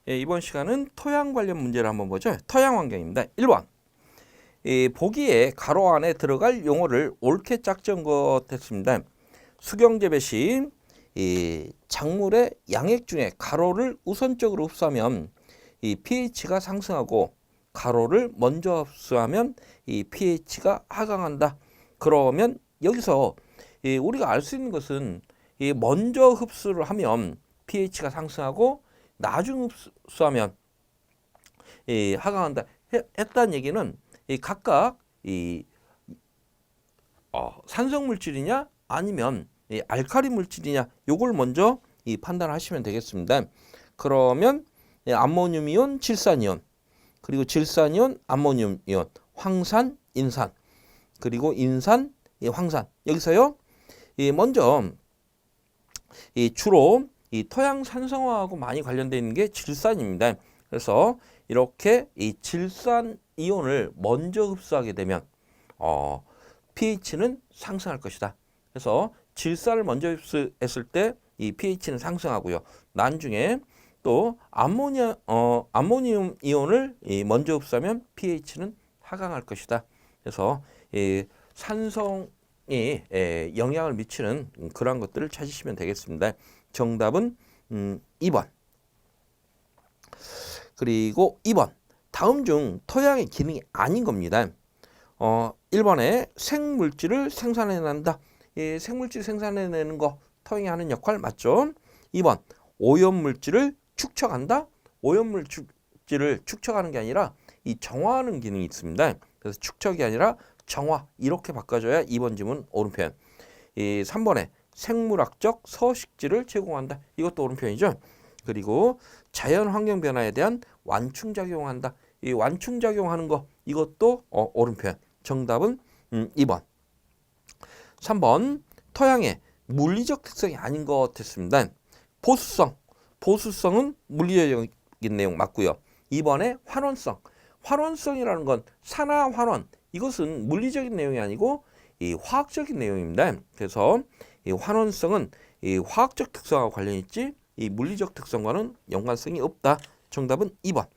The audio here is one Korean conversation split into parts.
이번 시간은 토양 관련 문제를 한번 보죠. 토양 환경입니다. 1번. 보기에 가로 안에 들어갈 용어를 옳게 짝지은 것 했습니다. 수경재배 시 작물의 양액 중에 가로를 우선적으로 흡수하면 이 pH가 상승하고 가로를 먼저 흡수하면 이 pH가 하강한다. 그러면 여기서 우리가 알 수 있는 것은 먼저 흡수를 하면 pH가 상승하고 나중 흡수하면 하강한다 했다는 얘기는 각각 산성 물질이냐 아니면 알칼리 물질이냐 요걸 먼저 판단하시면 되겠습니다. 그러면 암모늄 이온, 질산 이온, 그리고 질산 이온, 암모늄 이온, 황산, 인산, 그리고 인산, 황산. 여기서요 먼저 주로 토양 산성화하고 많이 관련되어 있는 게 질산입니다. 그래서 이렇게 이 질산 이온을 먼저 흡수하게 되면 pH는 상승할 것이다. 그래서 질산을 먼저 흡수했을 때 이 pH는 상승하고요. 나중에 또 암모늄 이온을 먼저 흡수하면 pH는 하강할 것이다. 그래서 산성이 영향을 미치는 그러한 것들을 찾으시면 되겠습니다. 정답은 2번. 그리고 2번. 다음 중 토양의 기능이 아닌 겁니다. 1번에 생물질을 생산해낸다. 생물질 생산해내는 거 토양이 하는 역할 맞죠? 2번. 오염물질을 축적한다. 오염물질을 축적하는 게 아니라 이 정화하는 기능이 있습니다. 그래서 축적이 아니라 정화 이렇게 바꿔줘야 2번 지문 옳은 표현. 3번에 생물학적 서식지를 제공한다. 이것도 옳은 표현이죠. 그리고 자연 환경 변화에 대한 완충작용한다. 이 완충작용하는 거 이것도 옳은 표현. 정답은 2번. 3번 토양의 물리적 특성이 아닌 것 같습니다. 보수성은 물리적인 내용 맞고요. 2번에 환원성이라는 건 산화환원 이것은 물리적인 내용이 아니고 이 화학적인 내용입니다. 그래서 이 환원성은 이 화학적 특성과 관련이 있지 이 물리적 특성과는 연관성이 없다. 정답은 2번.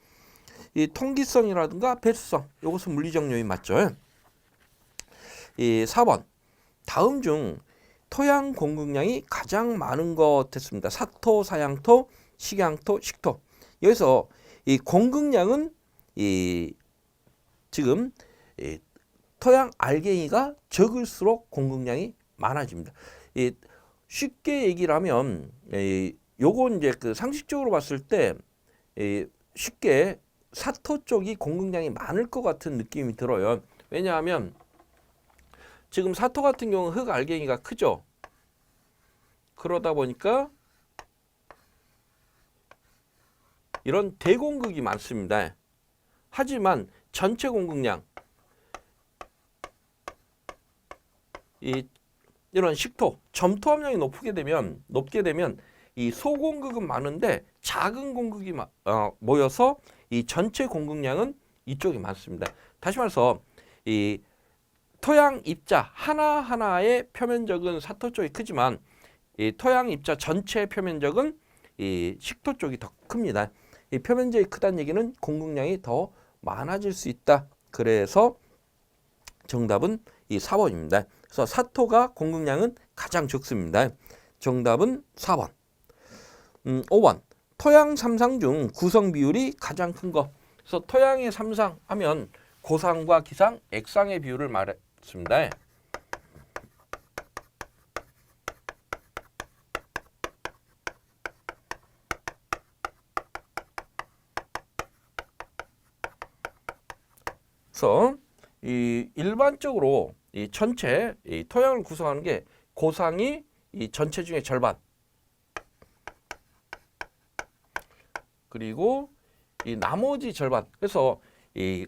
이 통기성이라든가 배수성 이것은 물리적 요인 맞죠? 4번. 다음 중 토양 공급량이 가장 많은 것 했습니다. 사토, 사양토, 식양토, 식토. 여기서 이 공급량은 지금 토양 알갱이가 적을수록 공급량이 많아집니다. 쉽게 얘기를 하면 요건 이제 그 상식적으로 봤을 때 쉽게 사토 쪽이 공급량이 많을 것 같은 느낌이 들어요. 왜냐하면 지금 사토 같은 경우는 흙 알갱이가 크죠. 그러다 보니까 이런 대공급이 많습니다. 하지만 전체 공급량 이런 식토, 점토 함량이 높게 되면 이 소공급은 많은데 작은 공급이 모여서 이 전체 공급량은 이쪽이 많습니다. 다시 말해서 이 토양 입자 하나하나의 표면적은 사토 쪽이 크지만 이 토양 입자 전체 표면적은 이 식토 쪽이 더 큽니다. 이 표면적이 크다는 얘기는 공급량이 더 많아질 수 있다. 그래서 정답은 이 4번입니다. 그래서 사토가 공급량은 가장 적습니다. 정답은 4번. 5번. 토양 삼상 중 구성 비율이 가장 큰 것. 그래서 토양의 삼상 하면 고상과 기상, 액상의 비율을 말했습니다. 그래서 일반적으로 이 전체 토양을 구성하는 게 고상이 이 전체 중에 절반, 그리고 이 나머지 절반. 그래서 이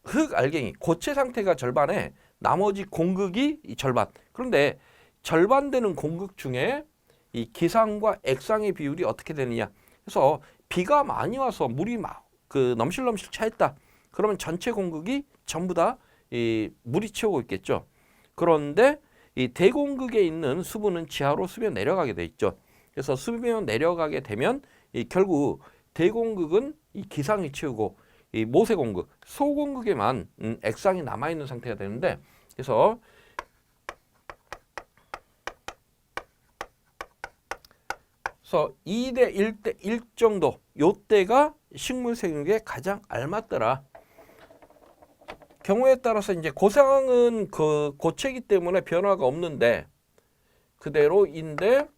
흙 알갱이 고체 상태가 절반에 나머지 공극이 이 절반. 그런데 절반 되는 공극 중에 이 기상과 액상의 비율이 어떻게 되느냐. 그래서 비가 많이 와서 물이 막 넘실넘실 차있다. 그러면 전체 공극이 전부 다 이 물이 채우고 있겠죠. 그런데 이 대공극에 있는 수분은 지하로 수면 내려가게 돼 있죠. 그래서 수면 내려가게 되면 결국 대공극은 이 기상이 채우고 이 모세공극, 소공극에만 액상이 남아있는 상태가 되는데, 그래서 2대 1대 1 정도, 요때가 식물 생육에 가장 알맞더라. 경우에 따라서 이제 고상은 그 고체이기 때문에 변화가 없는데 그대로인데,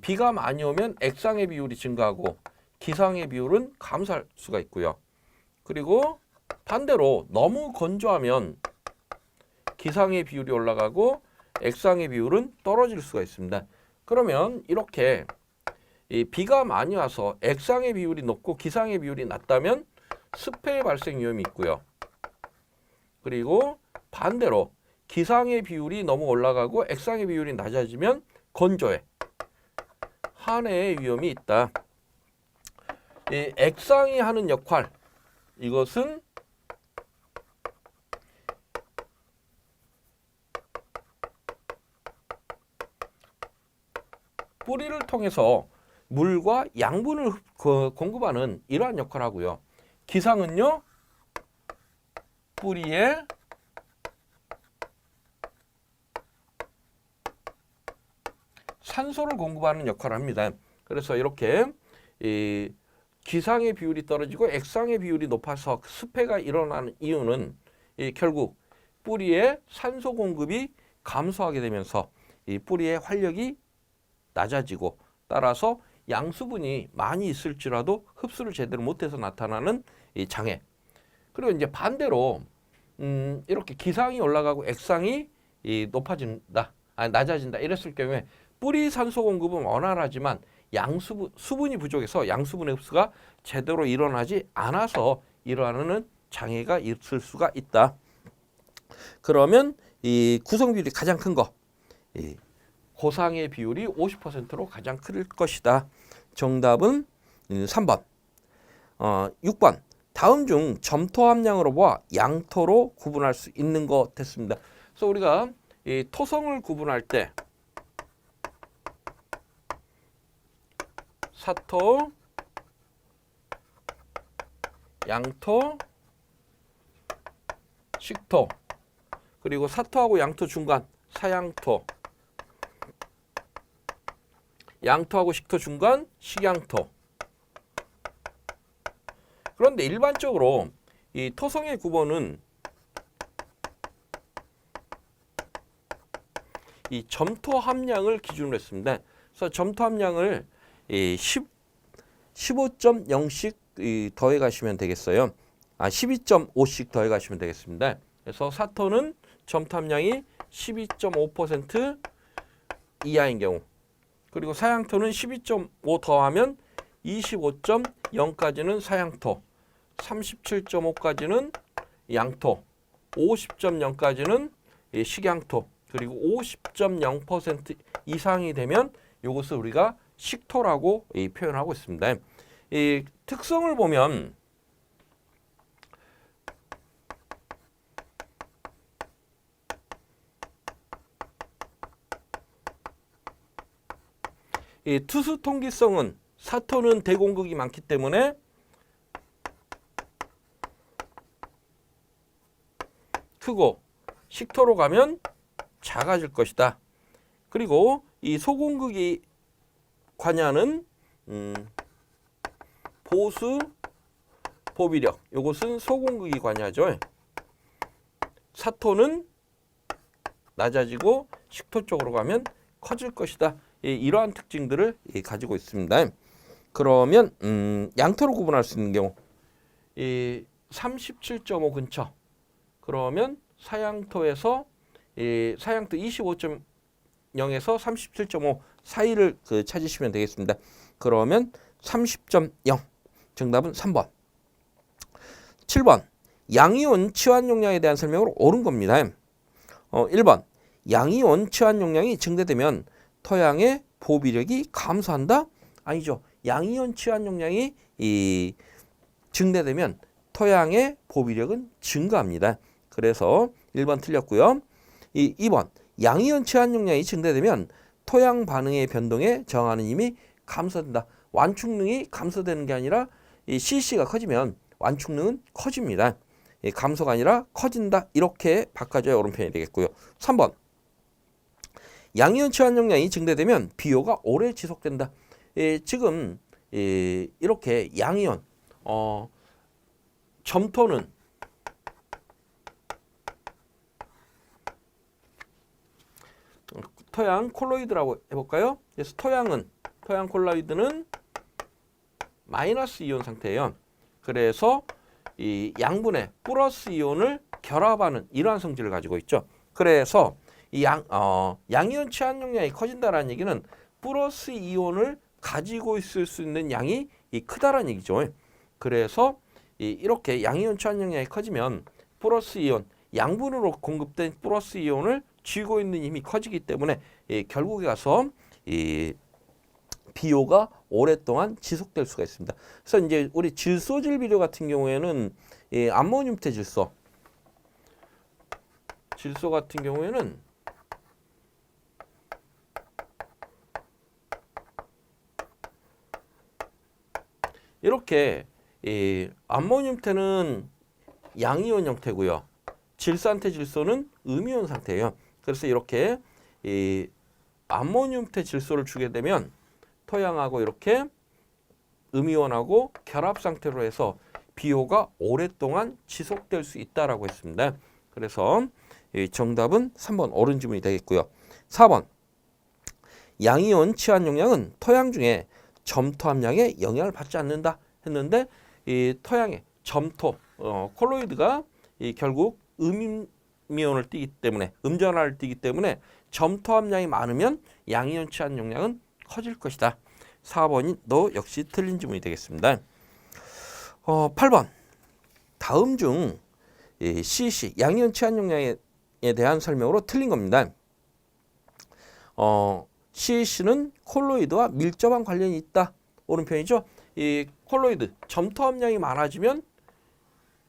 비가 많이 오면 액상의 비율이 증가하고 기상의 비율은 감소할 수가 있고요. 그리고 반대로 너무 건조하면 기상의 비율이 올라가고 액상의 비율은 떨어질 수가 있습니다. 그러면 이렇게 비가 많이 와서 액상의 비율이 높고 기상의 비율이 낮다면 습해 발생 위험이 있고요. 그리고 반대로 기상의 비율이 너무 올라가고 액상의 비율이 낮아지면 건조해, 한해의 위험이 있다. 이 액상이 하는 역할, 이것은 뿌리를 통해서 물과 양분을 공급하는 이러한 역할을 하고요. 기상은요, 뿌리에 산소를 공급하는 역할을 합니다. 그래서 이렇게 이 기상의 비율이 떨어지고 액상의 비율이 높아서 습해가 일어나는 이유는 결국 뿌리에 산소 공급이 감소하게 되면서 이 뿌리의 활력이 낮아지고, 따라서 양수분이 많이 있을지라도 흡수를 제대로 못해서 나타나는 이 장애. 그리고 이제 반대로 이렇게 기상이 올라가고 액상이 높아진다, 낮아진다 이랬을 경우에 뿌리 산소 공급은 원활하지만 수분이 부족해서 양수분의 흡수가 제대로 일어나지 않아서 일어나는 장애가 있을 수가 있다. 그러면 이 구성 비율이 가장 큰 거, 고상의 비율이 50%로 가장 클 것이다. 정답은 3번. 6번. 다음 중 점토 함량으로 보아 양토로 구분할 수 있는 것 됐습니다. 그래서 우리가 이 토성을 구분할 때 사토, 양토, 식토, 그리고 사토하고 양토 중간 사양토, 양토하고 식토 중간 식양토. 그런데 일반적으로 이 토성의 구분은 이 점토 함량을 기준으로 했습니다. 그래서 점토 함량을 15.0씩 더해 가시면 되겠어요. 12.5씩 더해 가시면 되겠습니다. 그래서 사토는 점토 함량이 12.5% 이하인 경우, 그리고 사양토는 12.5 더하면 25.0까지는 사양토, 37.5까지는 양토, 50.0까지는 식양토, 그리고 50.0% 이상이 되면 이것을 우리가 식토라고 표현하고 있습니다. 이 특성을 보면 이 투수 통기성은 사토는 대공극이 많기 때문에 크고, 식토로 가면 작아질 것이다. 그리고 이 소공극이 관여하는 보수, 보비력, 이것은 소공극이 관여하죠. 사토는 낮아지고 식토 쪽으로 가면 커질 것이다. 이러한 특징들을 가지고 있습니다. 그러면 양토로 구분할 수 있는 경우 37.5 근처, 그러면 사양토에서 사양토 25.0에서 37.5 사이를 찾으시면 되겠습니다. 그러면 30.0, 정답은 3번. 7번. 양이온 치환 용량에 대한 설명으로 옳은 겁니다. 1번. 양이온 치환 용량이 증대되면 토양의 보비력이 감소한다? 아니죠. 양이온 치환 용량이 증대되면 토양의 보비력은 증가합니다. 그래서 1번 틀렸고요. 2번. 양이온 치환 용량이 증대되면 토양 반응의 변동에 저항하는 힘이 감소된다. 완충능이 감소되는 게 아니라 이 CC가 커지면 완충능은 커집니다. 감소가 아니라 커진다. 이렇게 바꿔줘야 옳은 표현이 되겠고요. 3번. 양이온 치환용량이 증대되면 비효가 오래 지속된다. 지금 이렇게 양이온 점토는 토양 콜로이드라고 해볼까요? 그래서 토양 콜로이드는 마이너스 이온 상태예요. 그래서 이 양분의 플러스 이온을 결합하는 이러한 성질을 가지고 있죠. 그래서 이 양이온 치환용량이 커진다라는 얘기는 플러스 이온을 가지고 있을 수 있는 양이 크다라는 얘기죠. 그래서 이렇게 양이온 치환용량이 커지면 플러스 이온, 양분으로 공급된 플러스 이온을 쥐고 있는 힘이 커지기 때문에 결국에 가서 비효가 오랫동안 지속될 수가 있습니다. 그래서 이제 우리 질소질 비료 같은 경우에는 암모늄태 질소 같은 경우에는 이렇게 암모늄태는 양이온 형태고요. 질산태 질소는 음이온 상태예요. 그래서 이렇게 암모늄태 질소를 주게 되면 토양하고 이렇게 음이온하고 결합 상태로 해서 비효가 오랫동안 지속될 수 있다라고 했습니다. 그래서 정답은 3번 옳은 지문이 되겠고요. 4번. 양이온 치환용량은 토양 중에 점토 함량에 영향을 받지 않는다 했는데 이 토양의 점토 콜로이드가 결국 음이온을 띠기 때문에 음전하를 띠기 때문에 점토 함량이 많으면 양이온 치환용량은 커질 것이다. 4번이 너 역시 틀린 지문이 되겠습니다. 8번. 다음 중 CC 양이온 치환용량에 대한 설명으로 틀린 겁니다. CC는 콜로이드와 밀접한 관련이 있다. 옳은 표현이죠. 이 콜로이드 점토 함량이 많아지면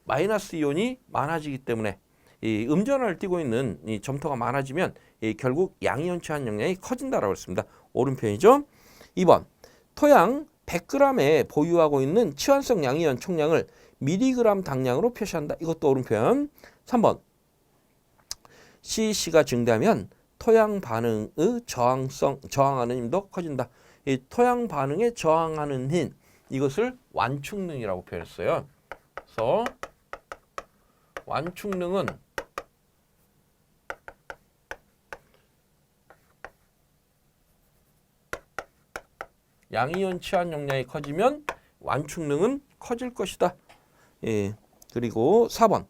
마이너스 이온이 많아지기 때문에 이 음전하를 띠고 있는 이 점토가 많아지면 결국 양이온 치환용량이 커진다라고 했습니다. 옳은 표현이죠. 2번. 토양 100g에 보유하고 있는 치환성 양이온 총량을 미리그램 당량으로 표시한다. 이것도 옳은 표현. 3번. CC가 증대하면 토양 반응의 저항하는 힘도 커진다. 이 토양 반응에 저항하는 힘, 이것을 완충능이라고 표현했어요. 그래서 완충능은 양이온 치환용량이 커지면 완충능은 커질 것이다. 그리고 4번.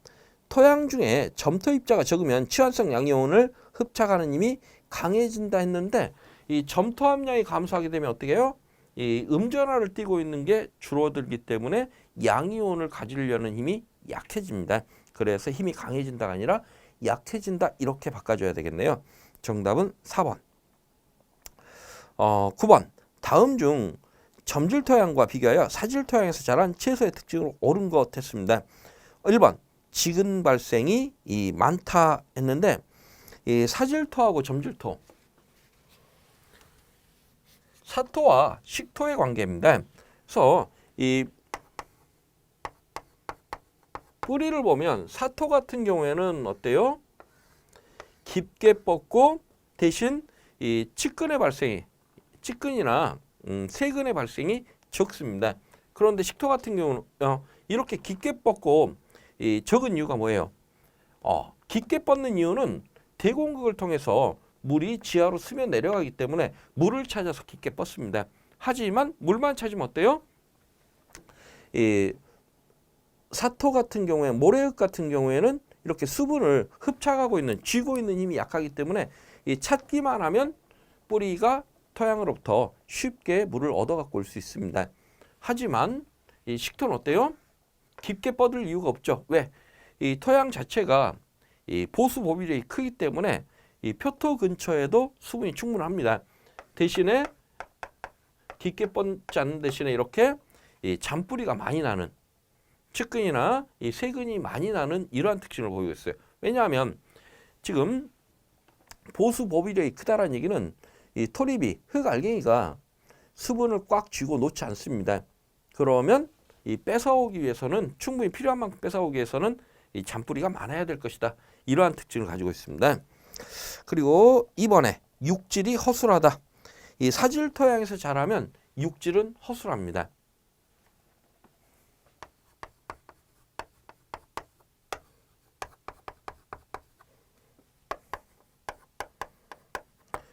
토양 중에 점토 입자가 적으면 치환성 양이온을 흡착하는 힘이 강해진다 했는데 이 점토 함량이 감소하게 되면 어떻게 해요? 이 음전하를 띠고 있는 게 줄어들기 때문에 양이온을 가지려는 힘이 약해집니다. 그래서 힘이 강해진다가 아니라 약해진다 이렇게 바꿔줘야 되겠네요. 정답은 4번. 9번. 다음 중 점질 토양과 비교하여 사질 토양에서 자란 채소의 특징으로 옳은 것 했습니다. 1번. 지근 발생이 많다 했는데 이 사질토하고 점질토, 사토와 식토의 관계입니다. 그래서 이 뿌리를 보면 사토 같은 경우에는 어때요? 깊게 뻗고 대신 이 찌끈이나 세근의 발생이 적습니다. 그런데 식토 같은 경우는 이렇게 깊게 뻗고 적은 이유가 뭐예요? 깊게 뻗는 이유는 대공극을 통해서 물이 지하로 스며 내려가기 때문에 물을 찾아서 깊게 뻗습니다. 하지만 물만 찾으면 어때요? 사토 같은 경우에 모래흙 같은 경우에는 이렇게 수분을 흡착하고 있는 쥐고 있는 힘이 약하기 때문에 찾기만 하면 뿌리가 토양으로부터 쉽게 물을 얻어 갖고 올 수 있습니다. 하지만 이 식토는 어때요? 깊게 뻗을 이유가 없죠. 왜? 이 토양 자체가 이 보수 보비력이 크기 때문에 이 표토 근처에도 수분이 충분합니다. 대신에 깊게 뻗지 않는 대신에 이렇게 이 잔뿌리가 많이 나는, 측근이나 이 세근이 많이 나는 이러한 특징을 보이고 있어요. 왜냐하면 지금 보수 보비력이 크다라는 얘기는 이 토립이 흙알갱이가 수분을 꽉 쥐고 놓지 않습니다. 그러면 이 뺏어오기 위해서는 충분히 필요한 만큼 뺏어오기 위해서는 이 잔뿌리가 많아야 될 것이다. 이러한 특징을 가지고 있습니다. 그리고 2번에 육질이 허술하다. 이 사질 토양에서 자라면 육질은 허술합니다.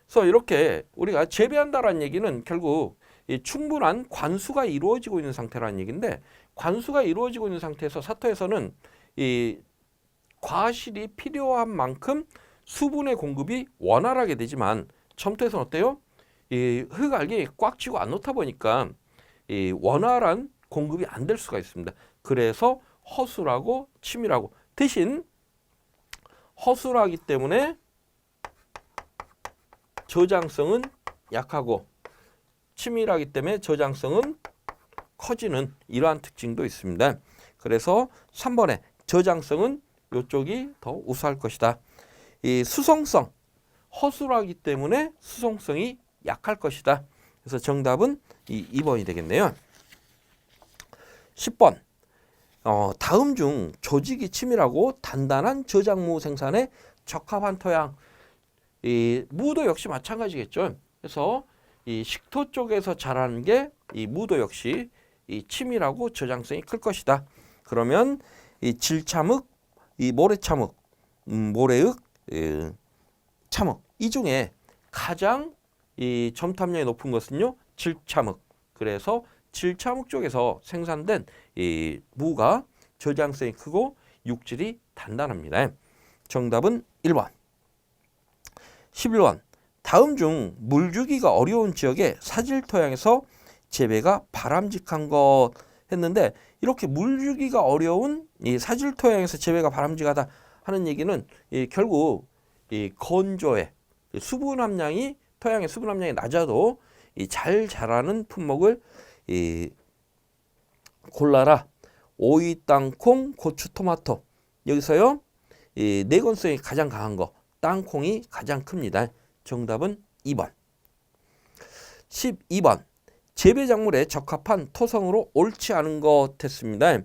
그래서 이렇게 우리가 재배한다라는 얘기는 결국 이 충분한 관수가 이루어지고 있는 상태라는 얘기인데, 관수가 이루어지고 있는 상태에서 사토에서는 이 과실이 필요한 만큼 수분의 공급이 원활하게 되지만, 점토에서는 어때요? 이 흙알이 꽉 쥐고 안 놓다 보니까 이 원활한 공급이 안 될 수가 있습니다. 그래서 허술하고 치밀하고, 대신 허술하기 때문에 저장성은 약하고 치밀하기 때문에 저장성은 커지는 이러한 특징도 있습니다. 그래서 3번에 저장성은 이쪽이 더 우수할 것이다. 이 수성성, 허술하기 때문에 수성성이 약할 것이다. 그래서 정답은 이 2번이 되겠네요. 10번, 다음 중 조직이 치밀하고 단단한 저작무 생산에 적합한 토양. 이 무도 역시 마찬가지겠죠. 그래서 이 식토 쪽에서 자라는 게 이 무도 역시 이 치밀하고 저장성이 클 것이다. 그러면 이 질참흑, 이 모래참흑, 모래흙, 참흑, 이 중에 가장 이 점토함량이 높은 것은요, 질참흑. 그래서 질참흑 쪽에서 생산된 이 무가 저장성이 크고 육질이 단단합니다. 정답은 1번. 11번, 다음 중 물주기가 어려운 지역의 사질 토양에서 재배가 바람직한 것 했는데, 이렇게 물주기가 어려운 이 사질 토양에서 재배가 바람직하다 하는 얘기는 결국 이 건조해, 수분 함량이 토양의 수분 함량이 낮아도 잘 자라는 품목을 골라라. 오이, 땅콩, 고추, 토마토. 여기서요, 내건성이 가장 강한 거, 땅콩이 가장 큽니다. 정답은 2번. 12번, 재배 작물에 적합한 토성으로 옳지 않은 것 했습니다.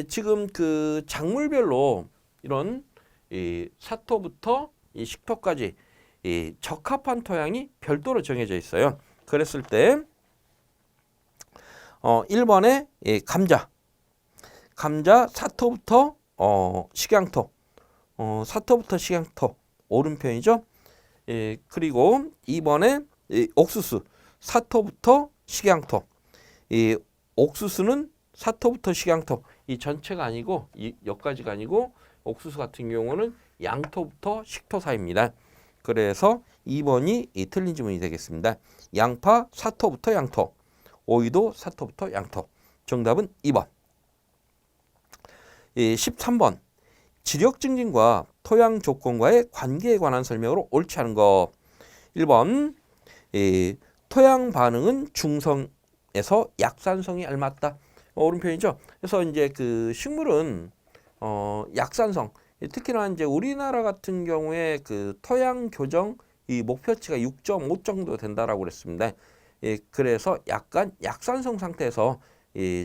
지금 그 작물별로 이런 사토부터 이 식토까지 적합한 토양이 별도로 정해져 있어요. 그랬을 때 1번에 감자 사토부터 식양토, 사토부터 식양토 오른편이죠. 그리고 2번에 옥수수 사토부터 식양토. 옥수수는 사토부터 식양토, 이 전체가 아니고 여기까지가 아니고 옥수수 같은 경우는 양토부터 식토 사이입니다. 그래서 2번이 틀린 지문이 되겠습니다. 양파 사토부터 양토, 오이도 사토부터 양토. 정답은 2번. 13번, 지력 증진과 토양 조건과의 관계에 관한 설명으로 옳지 않은 것. 1번, 토양 반응은 중성에서 약산성이 알맞다. 오른편이죠. 그래서 이제 그 식물은 약산성, 특히나 이제 우리나라 같은 경우에 그 토양 교정 이 목표치가 6.5 정도 된다라고 그랬습니다. 그래서 약간 약산성 상태에서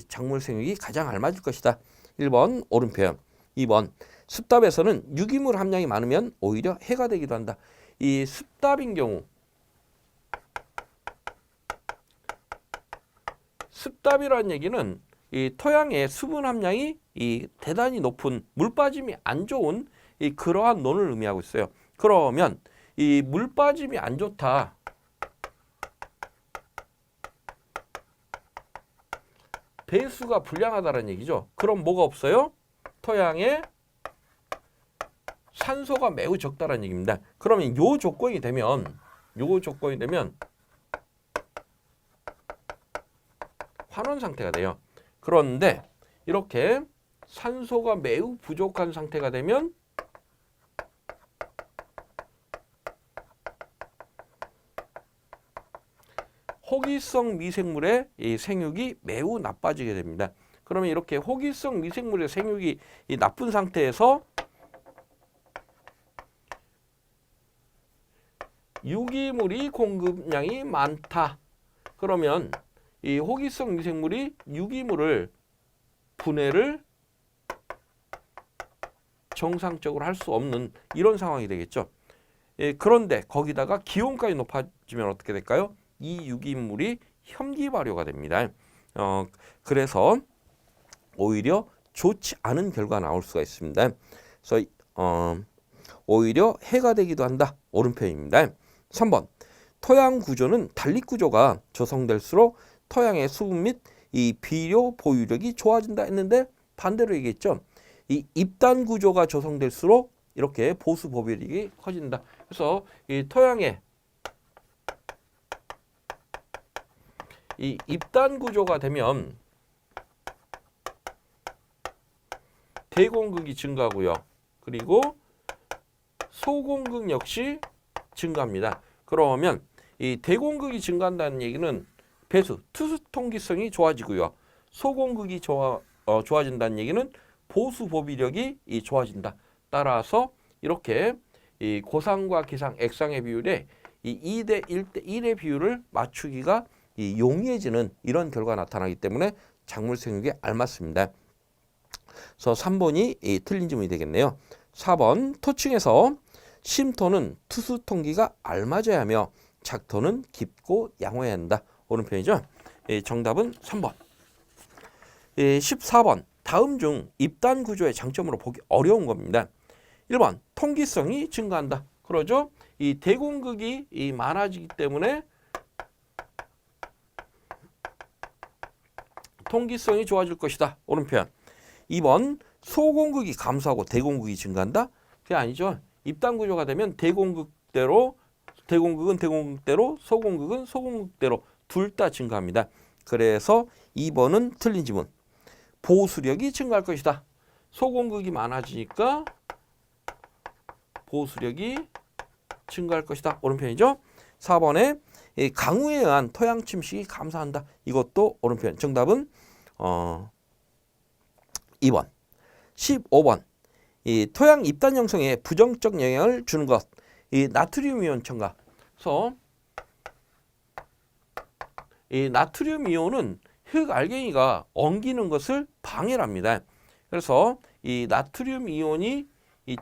작물 생육이 가장 알맞을 것이다. 1번 오른편. 2번, 습답에서는 유기물 함량이 많으면 오히려 해가 되기도 한다. 이 습답인 경우, 습답이라는 얘기는 이 토양의 수분 함량이 대단히 높은, 물 빠짐이 안 좋은 그러한 논을 의미하고 있어요. 그러면 이 물 빠짐이 안 좋다, 배수가 불량하다는 얘기죠. 그럼 뭐가 없어요? 토양에 산소가 매우 적다라는 얘기입니다. 그러면 요 조건이 되면 환원 상태가 돼요. 그런데 이렇게 산소가 매우 부족한 상태가 되면 호기성 미생물의 이 생육이 매우 나빠지게 됩니다. 그러면 이렇게 호기성 미생물의 생육이 나쁜 상태에서 유기물이 공급량이 많다. 그러면 이 호기성 미생물이 유기물을 분해를 정상적으로 할 수 없는 이런 상황이 되겠죠. 예, 그런데 거기다가 기온까지 높아지면 어떻게 될까요? 이 유기물이 혐기 발효가 됩니다. 그래서 오히려 좋지 않은 결과가 나올 수가 있습니다. 그래서 오히려 해가 되기도 한다. 오른편입니다. 3번 토양 구조는 단립 구조가 조성될수록 토양의 수분 및 이 비료 보유력이 좋아진다 했는데 반대로 얘기했죠. 이 입단 구조가 조성될수록 이렇게 보수 보비력이 커진다. 그래서 이 토양에 이 입단 구조가 되면 대공극이 증가하고요. 그리고 소공극 역시 증가합니다. 그러면 이 대공극이 증가한다는 얘기는 배수, 투수 통기성이 좋아지고요. 소공극이 좋아진다는 얘기는 보수 보비력이 좋아진다. 따라서 이렇게 이 고상과 기상, 액상의 비율에 이 2대 1대 1의 비율을 맞추기가 용이해지는 이런 결과가 나타나기 때문에 작물 생육에 알맞습니다. 그래서 3번이 틀린 질문이 되겠네요. 4번 토층에서 심토는 투수 통기가 알맞아야 하며 작토는 깊고 양호해야 한다. 오른편이죠. 정답은 3번. 14번 다음 중 입단 구조의 장점으로 보기 어려운 겁니다. 1번 통기성이 증가한다. 그러죠. 이 대공극이 많아지기 때문에 통기성이 좋아질 것이다. 오른편. 2번 소공극이 감소하고 대공극이 증가한다. 그게 아니죠. 입단 구조가 되면 대공극은 대공극대로, 소공극은 소공극대로 둘 다 증가합니다. 그래서 2번은 틀린 지문. 보수력이 증가할 것이다. 소공극이 많아지니까 보수력이 증가할 것이다. 오른편이죠. 4번에 강우에 의한 토양 침식이 감소한다. 이것도 오른편. 정답은 2번. 15번. 이 토양 입단 형성에 부정적 영향을 주는 것. 이 나트륨 이온 첨가. 그래서 이 나트륨 이온은 흙 알갱이가 엉기는 것을 방해를 합니다. 그래서 이 나트륨 이온이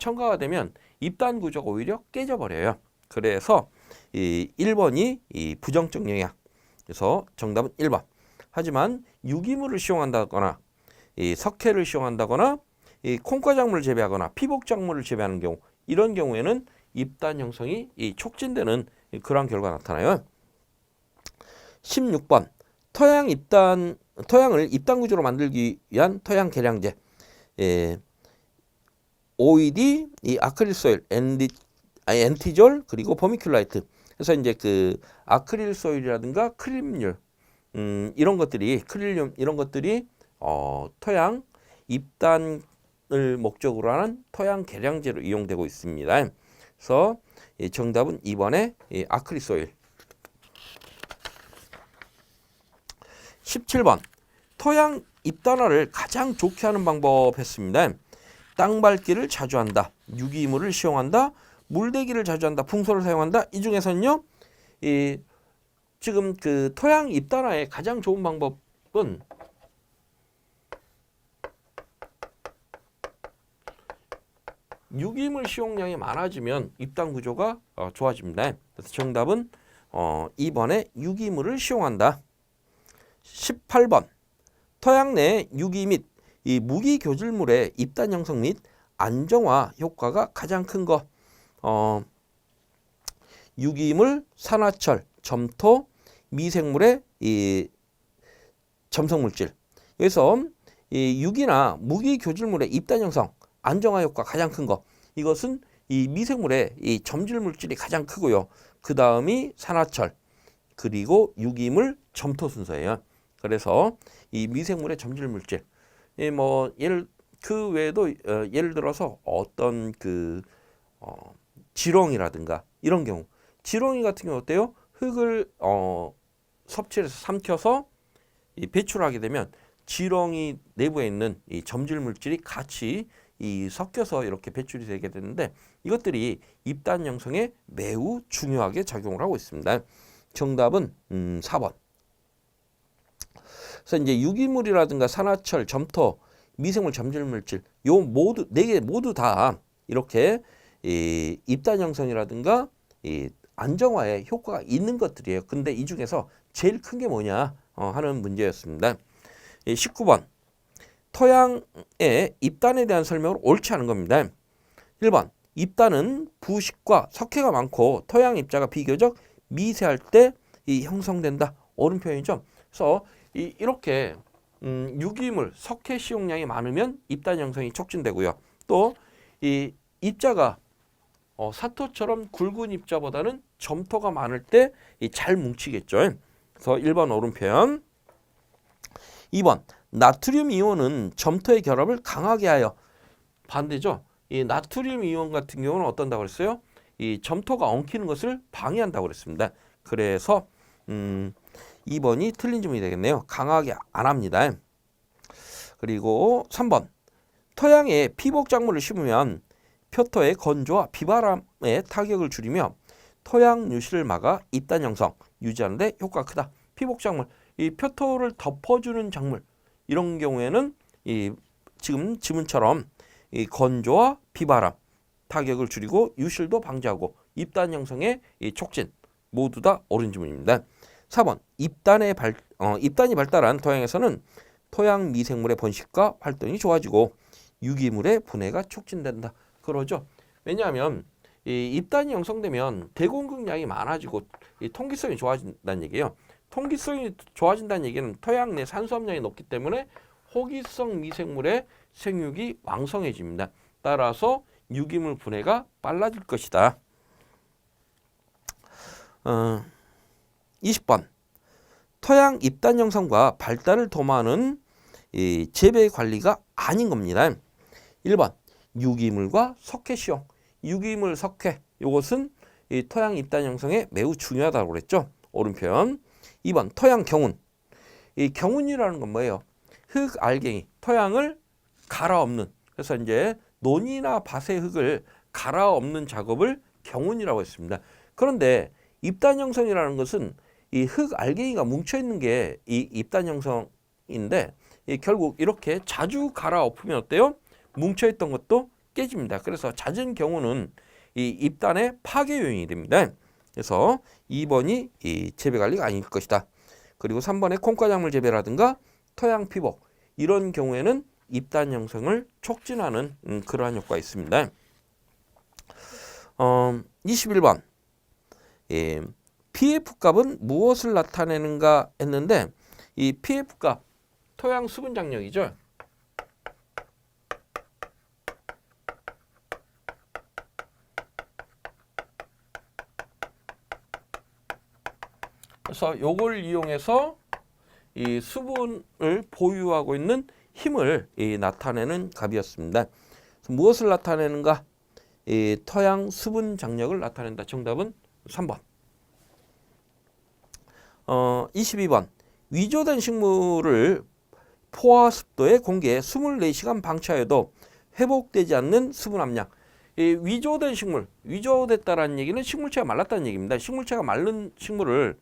첨가가 되면 입단 구조가 오히려 깨져버려요. 그래서 이 1번이 이 부정적 영향. 그래서 정답은 1번. 하지만 유기물을 시용한다거나 이 석회를 시용한다거나 이 콩과작물을 재배하거나 피복작물을 재배하는 경우, 이런 경우에는 입단 형성이 촉진되는 그러한 결과가 나타나요. 16번 토양을 입단 구조로 만들기 위한 토양 개량제. OED, 이 아크릴 소일, 엔티졸, 그리고 버미큘라이트. 그래서 이제 그 아크릴 소일이라든가 크림률, 이런 것들이, 크릴륨 이런 것들이 토양 입단을 목적으로 하는 토양 개량제로 이용되고 있습니다. 그래서 정답은 2번에 아크릴 소일. 17번 토양 입단화를 가장 좋게 하는 방법 했습니다. 땅 밟기를 자주 한다. 유기물을 시용한다. 물대기를 자주 한다. 풍소를 사용한다. 이 중에서는요. 지금 그 토양 입단화의 가장 좋은 방법은 유기물 시용량이 많아지면 입단 구조가 좋아집니다. 그래서 정답은 2번에 유기물을 시용한다. 18번 토양 내 유기 및 이 무기 교질물의 입단 형성 및 안정화 효과가 가장 큰 것. 유기물, 산화철, 점토, 미생물의 이 점성물질. 그래서 이 유기나 무기 교질물의 입단 형성, 안정화 효과 가장 큰 것. 이것은 이 미생물의 이 점질 물질이 가장 크고요. 그 다음이 산화철, 그리고 유기물, 점토 순서예요. 그래서 이 미생물의 점질 물질, 뭐 그 외에도 예를 들어서 어떤 그 지렁이라든가 이런 경우, 지렁이 같은 경우 어때요? 흙을 섭취해서 삼켜서 배출하게 되면 지렁이 내부에 있는 이 점질 물질이 같이 섞여서 이렇게 배출이 되게 되는데, 이것들이 입단 형성에 매우 중요하게 작용을 하고 있습니다. 정답은 4번. 그래서 이제 유기물이라든가 산화철, 점토, 미생물, 점질물질 요 모두 4개 모두 다 이렇게 이 입단 형성이라든가 이 안정화에 효과가 있는 것들이에요. 근데 이 중에서 제일 큰 게 뭐냐 하는 문제였습니다. 19번 토양의 입단에 대한 설명을 옳지 않은 겁니다. 1번 입단은 부식과 석회가 많고 토양 입자가 비교적 미세할 때 이 형성된다. 옳은 표현이죠. 그래서 이렇게 유기물, 석회 시용량이 많으면 입단 형성이 촉진되고요. 또 이 입자가 사토처럼 굵은 입자보다는 점토가 많을 때 잘 뭉치겠죠. 그래서 1번 옳은 표현. 2번 나트륨 이온은 점토의 결합을 강하게 하여 반대죠. 이 나트륨 이온 같은 경우는 어떤다고 그랬어요? 이 점토가 엉키는 것을 방해한다고 그랬습니다. 그래서 2번이 틀린 질문이 되겠네요. 강하게 안 합니다. 그리고 3번 토양에 피복작물을 심으면 표토의 건조와 비바람의 타격을 줄이며 토양 유실을 막아 입단 형성 유지하는 데 효과가 크다. 피복작물, 이 표토를 덮어주는 작물 이런 경우에는 이 지금 지문처럼 이 건조와 비바람 타격을 줄이고 유실도 방지하고 입단 형성의 이 촉진 모두 다 옳은 질문입니다. 4번 입단이 발달한 토양에서는 토양 미생물의 번식과 활동이 좋아지고 유기물의 분해가 촉진된다. 그러죠. 왜냐하면 이 입단이 형성되면 대공급량이 많아지고 이 통기성이 좋아진다는 얘기예요. 통기성이 좋아진다는 얘기는 토양 내 산소 함량이 높기 때문에 호기성 미생물의 생육이 왕성해집니다. 따라서 유기물 분해가 빨라질 것이다. 20번 토양 입단 형성과 발달을 도모하는 이 재배 관리가 아닌 겁니다. 1번 유기물과 석회 시용. 유기물, 석회 이것은 이 토양 입단 형성에 매우 중요하다고 그랬죠. 옳은 표현. 2번 토양 경운. 이 경운이라는 건 뭐예요? 흙 알갱이, 토양을 갈아엎는. 그래서 이제 논이나 밭의 흙을 갈아엎는 작업을 경운이라고 했습니다. 그런데 입단 형성이라는 것은 이 흙 알갱이가 뭉쳐 있는 게 이 입단 형성인데 결국 이렇게 자주 갈아엎으면 어때요? 뭉쳐 있던 것도 깨집니다. 그래서 잦은 경우는 이 입단의 파괴 요인이 됩니다. 그래서 2번이 이 재배 관리가 아닐 것이다. 그리고 3번의 콩과작물 재배라든가 토양 피복 이런 경우에는 입단 형성을 촉진하는 그러한 효과가 있습니다. 21번 pF값은 무엇을 나타내는가 했는데 이 pF값 토양 수분 장력이죠. 그래서 요걸 이용해서 이 수분을 보유하고 있는 힘을 나타내는 값이었습니다. 무엇을 나타내는가? 이 토양 수분 장력을 나타낸다. 정답은 3번. 22번 위조된 식물을 포화 습도의 공기에 24시간 방치하여도 회복되지 않는 수분 함량. 이 위조된 식물, 위조됐다라는 얘기는 식물체가 말랐다는 얘기입니다. 식물체가 마른 식물을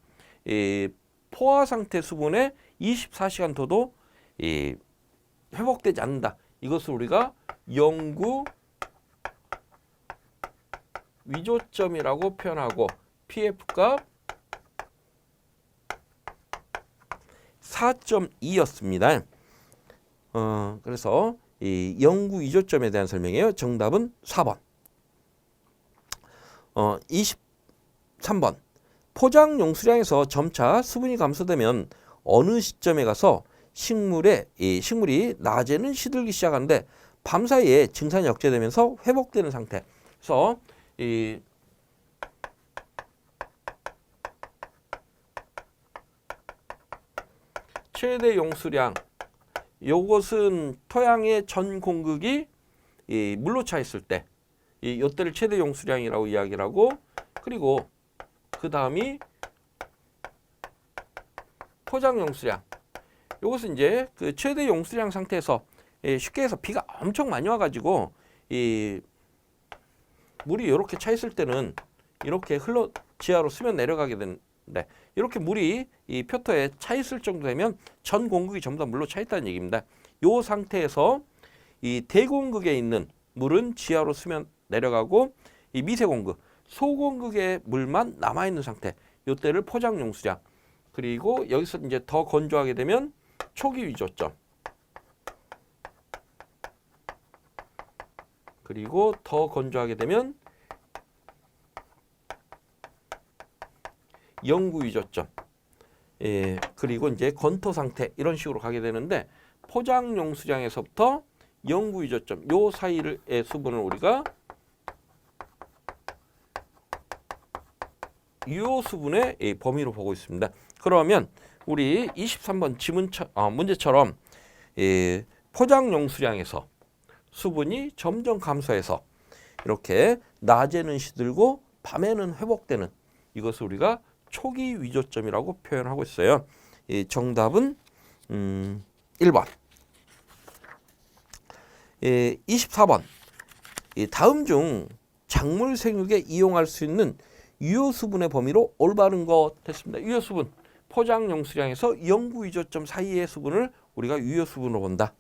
이 포화 상태 수분에 24시간 둬도 회복되지 않는다. 이것을 우리가 영구 위조점이라고 표현하고 pF값 4.2였습니다. 그래서 이 영구 위조점에 대한 설명이에요. 정답은 4번. 23번 포장 용수량에서 점차 수분이 감소되면 어느 시점에 가서 식물이 낮에는 시들기 시작하는데 밤 사이에 증산이 억제되면서 회복되는 상태. 그래서 이 최대 용수량 요것은 토양의 전 공급이 물로 차 있을 때 이때를 최대 용수량이라고 이야기를 하고 그리고 그 다음이 포장 용수량. 요것은 이제 그 최대 용수량 상태에서 쉽게 해서 비가 엄청 많이 와가지고 이 물이 이렇게 차 있을 때는 이렇게 흘러 지하로 스며 내려가게 되는데 이렇게 물이 이 표토에 차 있을 정도 되면 전 공극이 전부 다 물로 차 있다는 얘기입니다. 이 상태에서 이 대공극에 있는 물은 지하로 스며 내려가고 이 미세공극, 소공극의 물만 남아 있는 상태. 이때를 포장용수량. 그리고 여기서 이제 더 건조하게 되면 초기 위조점. 그리고 더 건조하게 되면 영구 위조점. 예, 그리고 이제 건토 상태 이런 식으로 가게 되는데 포장용수량에서부터 영구 위조점 요 사이의 수분을 우리가 유효 수분의 범위로 보고 있습니다. 그러면 우리 23번 문제처럼 포장용수량에서 수분이 점점 감소해서 이렇게 낮에는 시들고 밤에는 회복되는 이것을 우리가 초기 위조점이라고 표현하고 있어요. 정답은 1번. 24번. 다음 중 작물 생육에 이용할 수 있는 유효 수분의 범위로 올바른 것 됐습니다. 유효 수분. 포장용수량에서 영구 위조점 사이의 수분을 우리가 유효 수분으로 본다.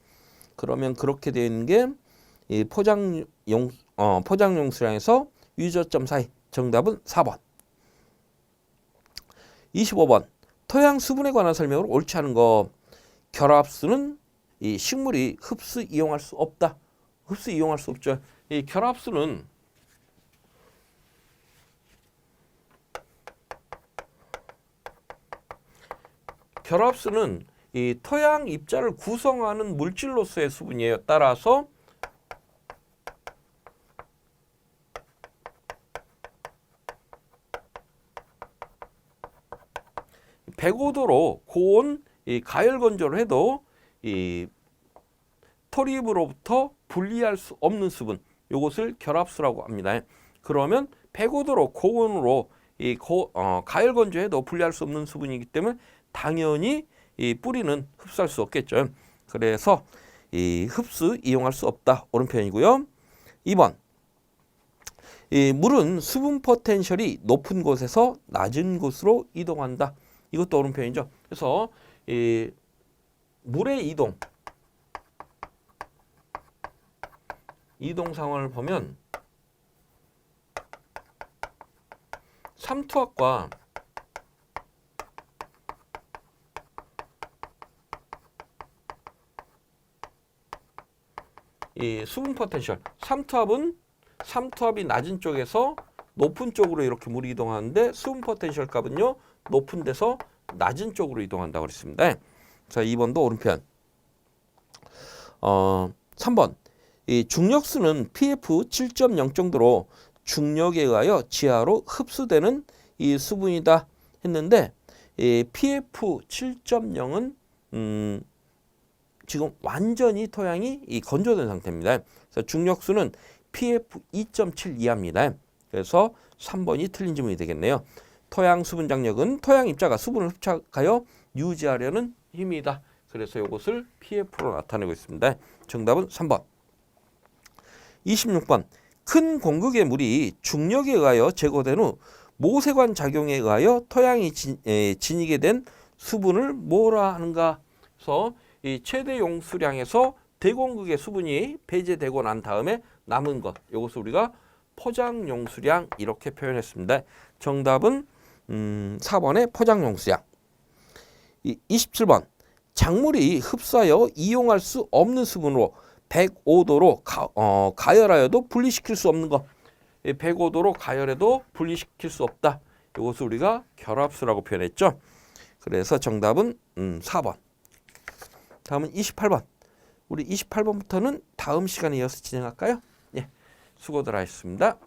그러면 그렇게 되는 게 포장용수량에서 위조점 사이. 정답은 4번. 25번. 토양 수분에 관한 설명으로 옳지 않은 거. 결합수는 이 식물이 흡수 이용할 수 없다. 흡수 이용할 수 없죠. 이 결합수는 이 토양 입자를 구성하는 물질로서의 수분이에요. 따라서 (105도로) 고온 가열 건조를 해도 이 토립으로부터 분리할 수 없는 수분, 이것을 결합수라고 합니다. 그러면 105도로 고온으로 가열 건조해도 분리할 수 없는 수분이기 때문에 당연히 이 뿌리는 흡수할 수 없겠죠. 그래서 이 흡수 이용할 수 없다. 옳은 표현이고요. 2번. 물은 수분 포텐셜이 높은 곳에서 낮은 곳으로 이동한다. 이것도 옳은 표현이죠. 그래서 물의 이동 상황을 보면 삼투압과 이 수분 포텐셜, 삼투압이 낮은 쪽에서 높은 쪽으로 이렇게 물이 이동하는데 수분 포텐셜 값은요 높은 데서 낮은 쪽으로 이동한다고 그랬습니다. 자, 2번도 옳은 표현. 3번. 이 중력수는 pF 7.0 정도로 중력에 의하여 지하로 흡수되는 이 수분이다 했는데 이 pF 7.0은 지금 완전히 토양이 건조된 상태입니다. 그래서 중력수는 pF 2.7 이하입니다. 그래서 3번이 틀린 질문이 되겠네요. 토양 수분 장력은 토양 입자가 수분을 흡착하여 유지하려는 힘이다. 그래서 이것을 pF로 나타내고 있습니다. 정답은 3번. 26번. 큰 공극의 물이 중력에 의하여 제거된 후 모세관 작용에 의하여 토양이 지니게 된 수분을 뭐라 하는가? 그래서 이 최대 용수량에서 대공극의 수분이 배제되고 난 다음에 남은 것, 이것을 우리가 포장용수량 이렇게 표현했습니다. 정답은 4번의 포장용수량. 27번. 작물이 흡수하여 이용할 수 없는 수분으로 105도로 가열하여도 분리시킬 수 없는 것. 105도로 가열해도 분리시킬 수 없다. 이것을 우리가 결합수라고 표현했죠. 그래서 정답은 4번. 다음은 28번. 우리 28번부터는 다음 시간에 이어서 진행할까요? 예, 수고들 하셨습니다.